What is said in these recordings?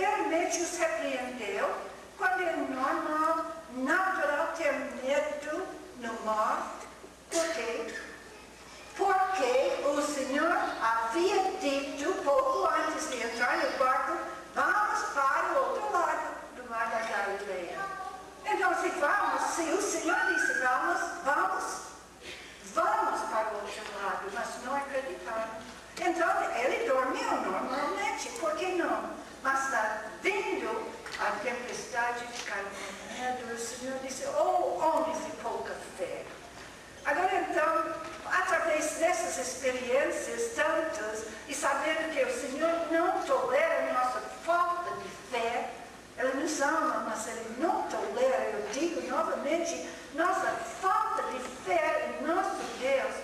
severamente os repreendeu, quando é normal, natural ter medo no mar. Por quê? Porque o Senhor havia dito pouco antes de entrar no barco, vamos para o outro lado do mar da Galileia. Então, se o Senhor disse vamos para o outro lado, mas não acreditaram. Então, ele dormiu normalmente, por que não? Mas está vindo a tempestade, ficaram com medo, o Senhor disse, homens de pouca fé. Agora, então, através dessas experiências tantas, e sabendo que o Senhor não tolera a nossa falta de fé, Ele nos ama, mas Ele não tolera, eu digo novamente, nossa falta de fé em nosso Deus.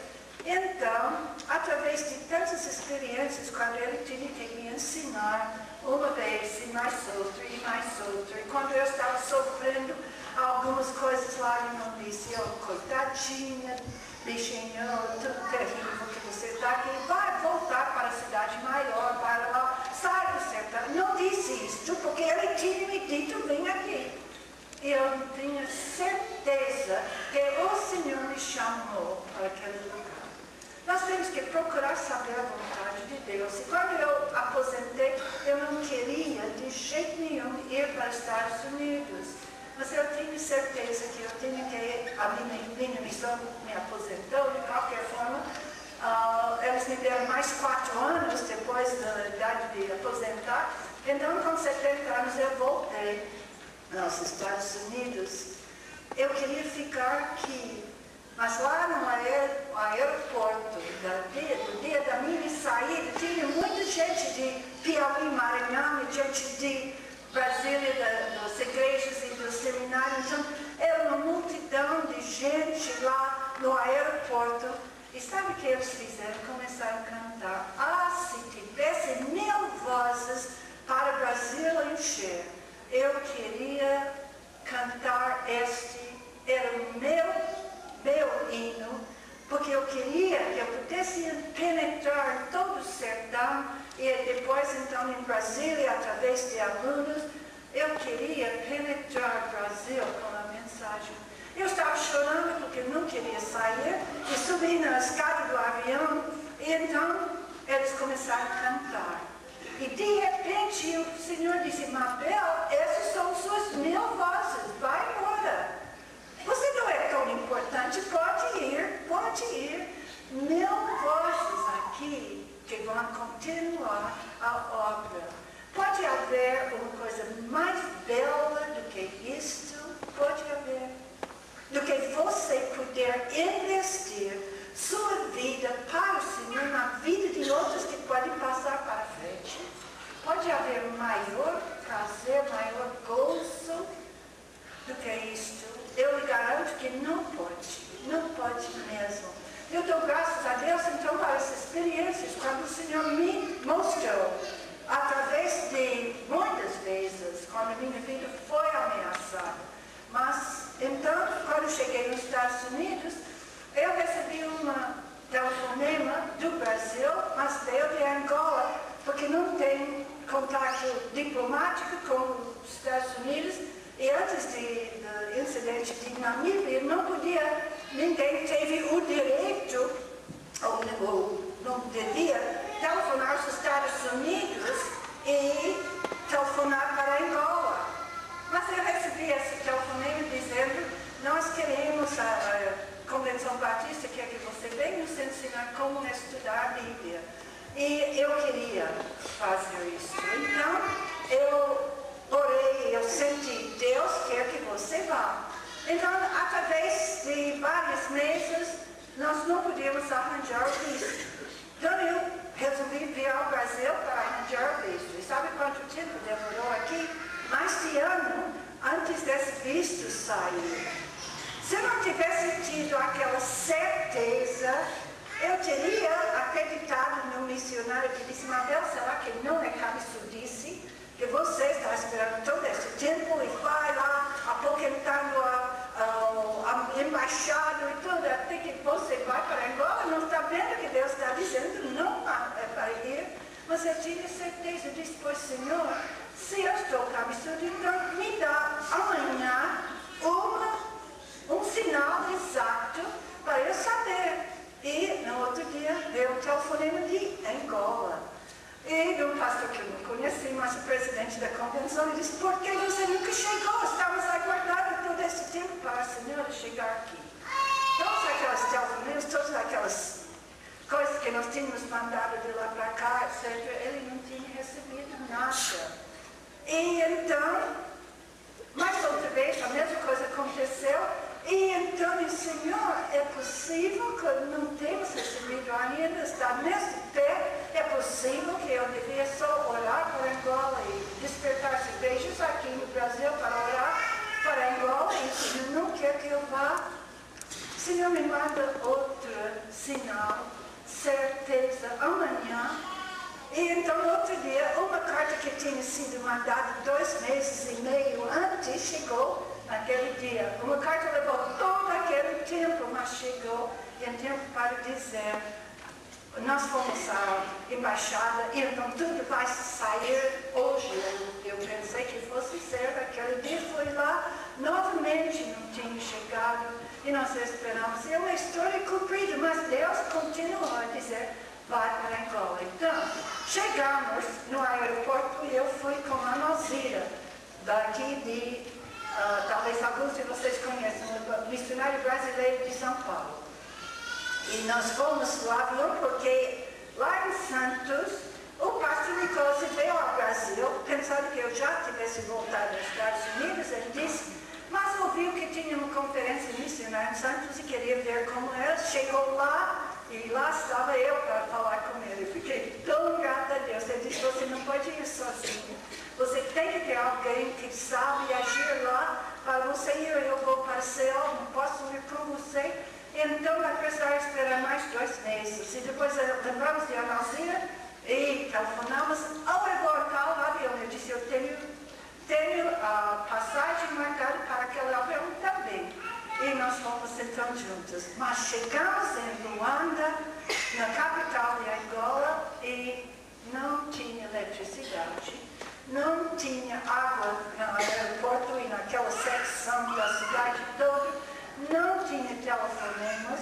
Então, através de tantas experiências, quando Ele tinha que me ensinar uma vez, e mais outra, e quando eu estava sofrendo algumas coisas lá, Ele não disse, coitadinha, bichinho, tudo terrível que você está aqui, vai voltar para a cidade maior, para lá, sai do sertão. Não disse isso, porque Ele tinha me dito, vem aqui. E eu tinha certeza que o Senhor me chamou para aquele lugar. Nós temos que procurar saber a vontade de Deus. E quando eu aposentei, eu não queria de jeito nenhum ir para os Estados Unidos. Mas eu tinha certeza que eu tinha que ir, a minha missão me aposentou, de qualquer forma. Eles me deram mais 4 anos depois da idade de aposentar. Então, com 70 anos, eu voltei aos Estados Unidos. Eu queria ficar aqui. Mas lá no aeroporto, do dia da minha saída, tinha muita gente de Piauí, Maranhão, gente de Brasília, das igrejas e dos seminários. Então, era uma multidão de gente lá no aeroporto. E sabe o que eles fizeram? Começaram a cantar. Se tivesse 1000 vozes para o Brasil encher, eu queria cantar era o meu hino, porque eu queria que eu pudesse penetrar todo o sertão e depois então em Brasília, através de alunos, eu queria penetrar o Brasil com a mensagem. Eu estava chorando porque não queria sair e subi na escada do avião e então eles começaram a cantar. E de repente o Senhor disse, Mabel, essas são suas 1000 vozes, vai embora. Você não é tão importante, pode ir. 1000 vozes aqui que vão continuar a obra. Pode haver uma coisa mais bela do que isto? Pode haver. Do que você poder investir sua vida para o Senhor na vida de outros que podem passar para frente. Pode haver maior prazer, maior gozo do que isto. Eu lhe garanto que não pode mesmo. Eu dou graças a Deus então para essas experiências, quando o Senhor me mostrou, através de muitas vezes, quando a minha vida foi ameaçada. Mas então, quando cheguei nos Estados Unidos, eu recebi uma telefonema do Brasil, mas veio de Angola, porque não tem contato diplomático com os Estados Unidos. E antes do incidente de Namíbia, ninguém teve o direito, ou não devia, telefonar aos Estados Unidos e telefonar para Angola. Mas eu recebi esse telefonema dizendo, nós queremos, a Convenção Batista quer que você venha nos ensinar como estudar a Bíblia. E eu queria fazer isso. Então, eu orei, eu senti, Deus quer que você vá. Então, através de vários meses, nós não podíamos arranjar o visto. Então, eu resolvi vir ao Brasil para arranjar o visto. E sabe quanto tempo demorou aqui? Mais de ano antes desse visto sair. Se eu não tivesse tido aquela certeza, eu teria acreditado no missionário que disse, Mabel, será que não é cabeçudice? Que você está esperando todo esse tempo e vai lá apoquentando a embaixada e tudo, até que você vai para Angola, não está vendo que Deus está dizendo não é para ir. Mas eu tinha certeza, eu disse, pois Senhor, se eu estou cabeçudo, então me dá amanhã um sinal exato para eu saber. E no outro dia veio o telefonema de Angola. E um pastor que eu não conheci, mas o presidente da convenção, ele disse: por que você nunca chegou? Estamos aguardando todo esse tempo para a senhora chegar aqui. Todos aquelas telefonemas, todas aquelas coisas que nós tínhamos mandado de lá para cá, etc., ele não tinha recebido nada. E então, mais outra vez, a mesma coisa aconteceu. E então, o Senhor, é possível que não temos recebido ainda, está nesse pé, é possível que eu devia só orar para Angola e despertar as igrejas aqui no Brasil para orar para Angola, e o Senhor não quer que eu vá. O Senhor me manda outro sinal, certeza, amanhã. E então, no outro dia, uma carta que tinha sido mandada 2 meses e meio antes, chegou naquele dia. Uma carta levou todo aquele tempo, mas chegou em tempo para dizer: nós fomos à embaixada e então tudo vai sair hoje. Eu pensei que fosse certo, aquele dia foi lá, novamente não tinha chegado e nós esperamos. É uma história cumprida, mas Deus continua a dizer: vai para Angola. Então, chegamos no aeroporto e eu fui com a Nozira, daqui de, talvez alguns de vocês conheçam, o missionário brasileiro de São Paulo. E nós fomos no avião porque lá em Santos, o pastor Nicolas veio ao Brasil, pensando que eu já tivesse voltado aos Estados Unidos. Ele disse, mas ouviu que tinha uma conferência missionária em Santos e queria ver como era. Chegou lá e lá estava eu para falar com ele. Fiquei tão grata a Deus. Ele disse, você não pode ir sozinho. Você tem que ter alguém que sabe agir lá para você ir. Eu vou para Seul, não posso ir com você. Então vai precisar esperar mais 2 meses. E depois lembramos de Analzira e telefonamos ao aeroporto, o avião. Eu disse, eu tenho a passagem marcada para aquele avião também. E nós fomos então juntos. Mas chegamos em Luanda, na capital de Angola, e não tinha eletricidade, não tinha água no aeroporto e naquela secção da cidade toda, não tinha telefonemas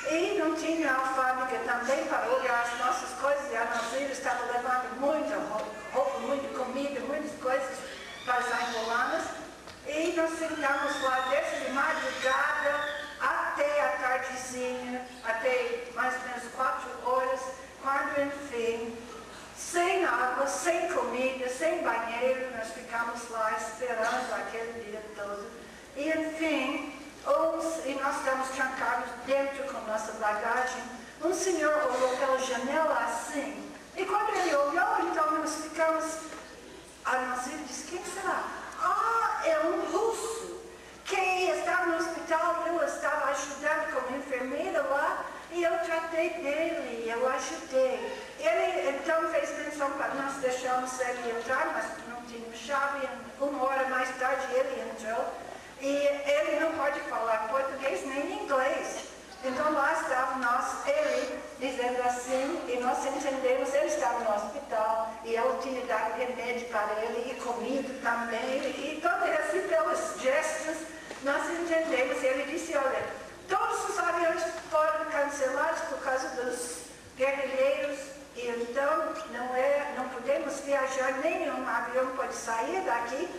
e não tinha alfândega também para olhar as nossas coisas. E a Nazira estava levando muita roupa, muita comida, muitas coisas para as angolanas. E nós ficamos lá desde madrugada até a tardezinha, até mais ou menos 4 horas, quando enfim, sem água, sem comida, sem banheiro, nós ficamos lá esperando aquele dia todo. E enfim, e nós estamos trancados dentro com nossa bagagem. Um senhor olhou pela janela assim, e quando ele olhou, então nós ficamos, a Nazira disse, quem será? É um russo que estava no hospital, eu estava ajudando como enfermeira lá, e eu tratei dele, eu ajudei. Ele então fez menção para nós deixarmos ele entrar, mas não tínhamos chave. 1 hora mais tarde ele entrou, e ele não pode falar português nem inglês. Então lá estava nós, ele dizendo assim, e nós entendemos, ele estava no hospital, e ela tinha dado remédio para ele, e comida também, e todo assim, pelos gestos, nós entendemos. E ele disse, olha, todos os aviões foram cancelados por causa dos guerrilheiros, e então não podemos viajar, nenhum avião pode sair daqui,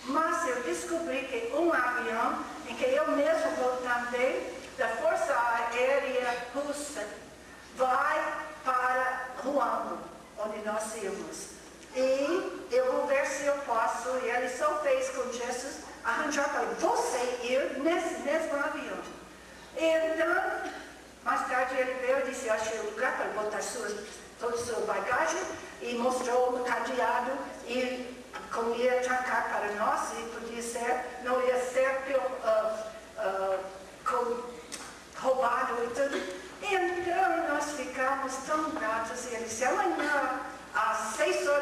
mas eu descobri que um avião, em que eu mesmo vou também, da Força Aérea Russa, vai para Ruanda, onde nós íamos. E eu vou ver se eu posso, e ele só fez com gestos, arranjar para você ir nesse mesmo avião. Então, mais tarde ele veio e disse, eu achei um lugar para botar toda a sua bagagem, e mostrou um cadeado, e como ia trancar para nós, e podia ser, não ia ser roubado e tudo. E então nós ficamos tão gratos, e ele disse, amanhã às 6 horas